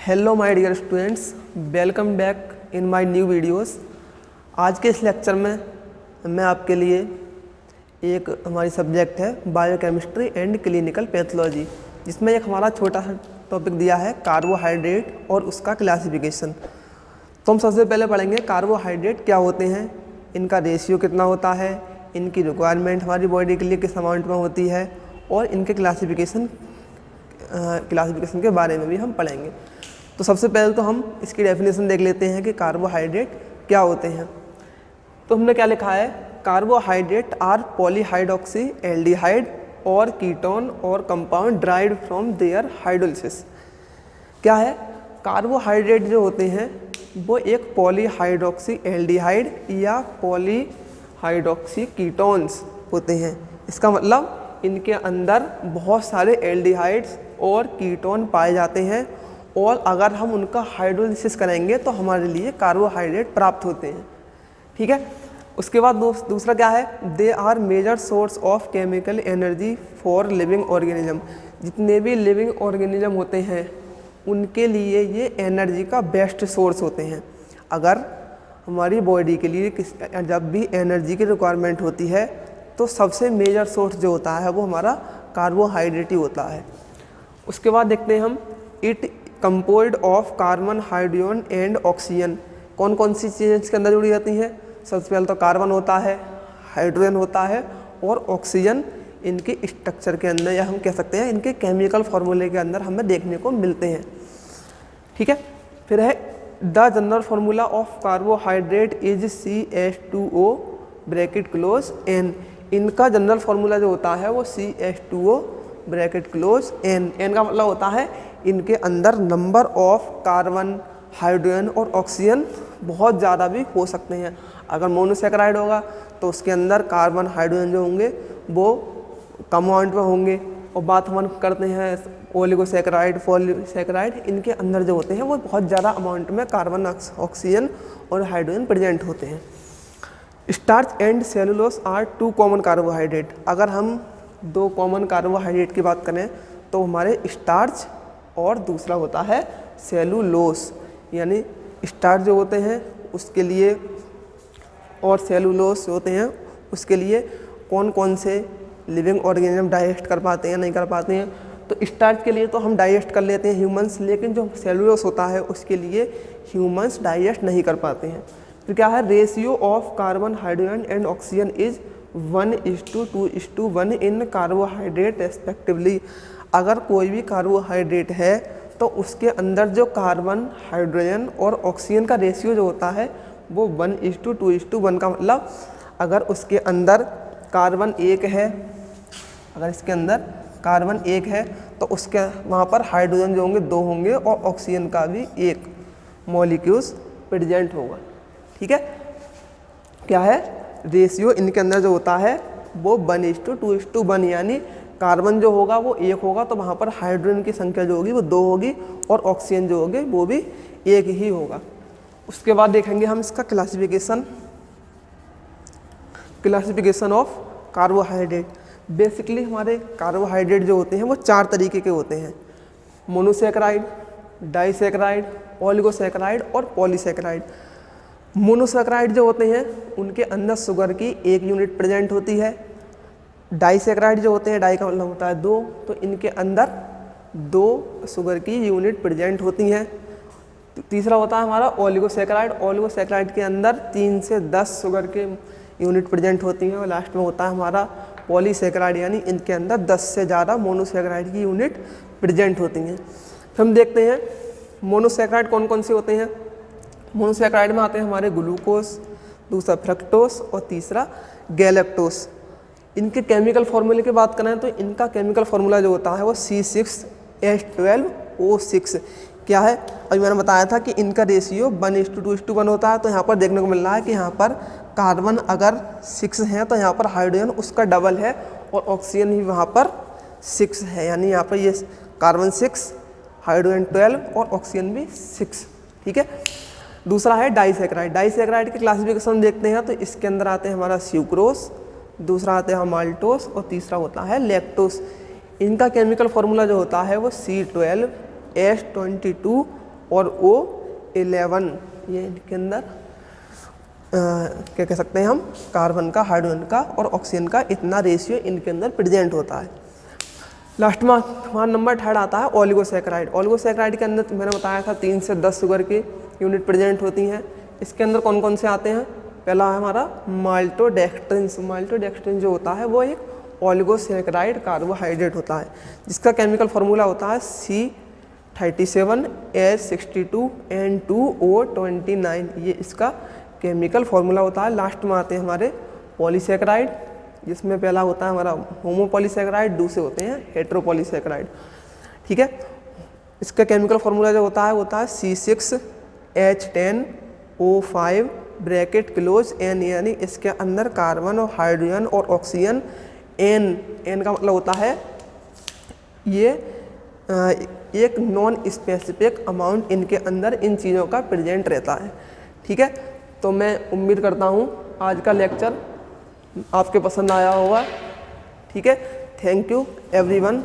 Hello my dear students, welcome back in my new videos. आज के इस lecture में मैं आपके लिए एक हमारी सब्जेक्ट है बायोकेमिस्ट्री एंड क्लिनिकल पैथोलॉजी, जिसमें एक हमारा छोटा सा टॉपिक दिया है कार्बोहाइड्रेट और उसका क्लासिफिकेशन। तो हम सबसे पहले पढ़ेंगे कार्बोहाइड्रेट क्या होते हैं, इनका रेशियो कितना होता है, इनकी रिक्वायरमेंट हमारी बॉडी के लिए किस अमाउंट में होती है, और इनके क्लासिफिकेशन के बारे में भी हम पढ़ेंगे। तो सबसे पहले तो हम इसकी डेफिनेशन देख लेते हैं कि कार्बोहाइड्रेट क्या होते हैं। तो हमने क्या लिखा है, कार्बोहाइड्रेट आर पॉलीहाइड्रोक्सी एल्डिहाइड और कीटोन और compound derived from their hydrolysis. क्या है, कार्बोहाइड्रेट जो होते हैं वो एक पॉलीहाइड्रोक्सी एल्डिहाइड या पॉलीहाइड्रोक्सी कीटोन्स होते हैं। इसका मतलब इनके अंदर बहुत सारे एल्डिहाइड्स और कीटोन पाए जाते हैं, और अगर हम उनका हाइड्रोलिसिस करेंगे तो हमारे लिए कार्बोहाइड्रेट प्राप्त होते हैं। ठीक है। उसके बाद दूसरा क्या है, they are major source of chemical energy for living organism. जितने भी लिविंग ऑर्गेनिज्म होते हैं उनके लिए ये एनर्जी का बेस्ट सोर्स होते हैं। अगर हमारी बॉडी के लिए जब भी एनर्जी की रिक्वायरमेंट होती है तो सबसे मेजर सोर्स जो होता है वो हमारा कार्बोहाइड्रेट ही होता है। उसके बाद देखते हैं हम, it composed of carbon, hydrogen and oxygen. कौन कौन सी चीज़ें इसके अंदर जुड़ी जाती हैं? सबसे पहले तो कार्बन होता है, हाइड्रोजन होता है और ऑक्सीजन इनके स्ट्रक्चर के अंदर, या हम कह सकते हैं इनके केमिकल फार्मूले के अंदर हमें देखने को मिलते हैं। ठीक है। फिर है the general formula of carbohydrate is CH2O bracket close N। इनका जनरल फार्मूला जो होता है वो CH2O bracket close N। N का मतलब होता है इनके अंदर नंबर ऑफ कार्बन, हाइड्रोजन और ऑक्सीजन बहुत ज़्यादा भी हो सकते हैं। अगर मोनोसैकेराइड होगा तो उसके अंदर कार्बन, हाइड्रोजन जो होंगे वो कम अमाउंट में होंगे। और बात हम करते हैं ओलिगोसैकेराइड, पॉलीसैकेराइड, इनके अंदर जो होते हैं वो बहुत ज़्यादा अमाउंट में कार्बन, ऑक्सीजन और हाइड्रोजन प्रेजेंट होते हैं। Starch and cellulose are two common carbohydrate. अगर हम दो कॉमन कार्बोहाइड्रेट की बात करें तो हमारे स्टार्च और दूसरा होता है सेलुलोस। यानी स्टार्च जो होते हैं उसके लिए और सेलुलोस होते हैं उसके लिए कौन कौन से लिविंग ऑर्गेनिज्म डाइजेस्ट कर पाते हैं, नहीं कर पाते हैं। तो स्टार्च के लिए तो हम डाइजेस्ट कर लेते हैं ह्यूमंस, लेकिन जो सेलुलोस होता है उसके लिए ह्यूमंस डाइजेस्ट नहीं कर पाते हैं। तो क्या है, ratio of carbon, hydrogen and oxygen is 1:2:1 in carbohydrate respectively. अगर कोई भी कार्बोहाइड्रेट है तो उसके अंदर जो कार्बन, हाइड्रोजन और ऑक्सीजन का रेशियो जो होता है वो 1:2:1 का मतलब अगर उसके अंदर कार्बन 1 है, अगर इसके अंदर कार्बन 1 है तो उसके वहाँ पर हाइड्रोजन जो होंगे 2 होंगे और ऑक्सीजन का भी 1 मॉलिक्यूल्स प्रेजेंट होगा। ठीक है। क्या है, रेशियो इनके अंदर जो होता है वो 1:2:1, यानी कार्बन जो होगा वो 1 होगा तो वहाँ पर हाइड्रोजन की संख्या जो होगी वो 2 होगी और ऑक्सीजन जो होगी वो भी 1 ही होगा। उसके बाद देखेंगे हम इसका क्लासिफिकेशन ऑफ कार्बोहाइड्रेट। बेसिकली हमारे कार्बोहाइड्रेट जो होते हैं वो 4 तरीके के होते हैं, मोनोसैकेराइड, डाइसैकेराइड, ओलिगोसैकेराइड और पॉलीसैकेराइड। मोनोसैकेराइड जो होते हैं उनके अंदर शुगर की 1 यूनिट प्रेजेंट होती है। डाइसैकेराइड जो होते हैं, डाई का मतलब होता है 2, तो इनके अंदर 2 शुगर की यूनिट प्रेजेंट होती हैं। तीसरा होता है हमारा ओलिगोसैकेराइड। ओलिगोसैकेराइड के अंदर 3 से 10 शुगर के यूनिट प्रेजेंट होती हैं। और लास्ट में होता है हमारा पॉलीसैकेराइड, यानी इनके अंदर 10 से ज़्यादा मोनोसैकेराइड की यूनिट प्रेजेंट होती हैं। फिर हम देखते हैं मोनोसैकेराइड कौन कौन से होते हैं। मोनोसैकेराइड में आते हैं हमारे ग्लूकोज, दूसरा फ्रक्टोस और तीसरा गैलेक्टोस। इनके केमिकल फार्मूले की बात करें तो इनका केमिकल फार्मूला जो होता है वो C6H12O6। क्या है, अभी मैंने बताया था कि इनका रेशियो 1:2:1 होता है। तो यहाँ पर देखने को मिल रहा है कि यहाँ पर कार्बन अगर 6 हैं तो यहाँ पर हाइड्रोजन उसका डबल है और ऑक्सीजन भी वहाँ पर 6 है, यानी यहाँ पर ये कार्बन 6, हाइड्रोजन 12 और ऑक्सीजन भी 6। ठीक है। दूसरा है डाइसैकेराइड। डाइसैकेराइड के क्लासिफिकेशन देखते हैं तो इसके अंदर आते हैं हमारा स्यूक्रोस, दूसरा आता है माल्टोस और तीसरा होता है लैक्टोस। इनका केमिकल फार्मूला जो होता है वो C12H22 और O11 ये इनके अंदर क्या कह सकते हैं हम, कार्बन का, हाइड्रोजन का और ऑक्सीजन का इतना रेशियो इनके अंदर प्रेजेंट होता है। लास्ट में हमारा नंबर थर्ड आता है ओलिगोसैकेराइड। ओलिगोसैकेराइड के अंदर मैंने बताया था 3 से 10 शुगर की यूनिट प्रेजेंट होती हैं। इसके अंदर कौन कौन से आते हैं? पहला है हमारा माल्टोडेक्स्ट्रिन। माल्टोडेक्स्ट्रिन जो होता है वो एक ओलिगोसैकेराइड कार्बोहाइड्रेट होता है, जिसका केमिकल फार्मूला होता है C37H62N2O29। ये इसका केमिकल फार्मूला होता है। लास्ट में आते हैं हमारे पॉलीसैकेराइड, जिसमें पहला होता है हमारा होमोपॉलीसैकेराइड, दूसरे होते हैं हेट्रोपॉलीसैकेराइड। ठीक है, इसका केमिकल फार्मूला जो होता है C6H10O5 ब्रैकेट क्लोज N, यानी इसके अंदर कार्बन और हाइड्रोजन और ऑक्सीजन N का मतलब होता है ये एक नॉन स्पेसिफिक अमाउंट इनके अंदर इन चीज़ों का प्रेजेंट रहता है। ठीक है, तो मैं उम्मीद करता हूँ आज का लेक्चर आपके पसंद आया होगा। ठीक है, थैंक यू एवरीवन।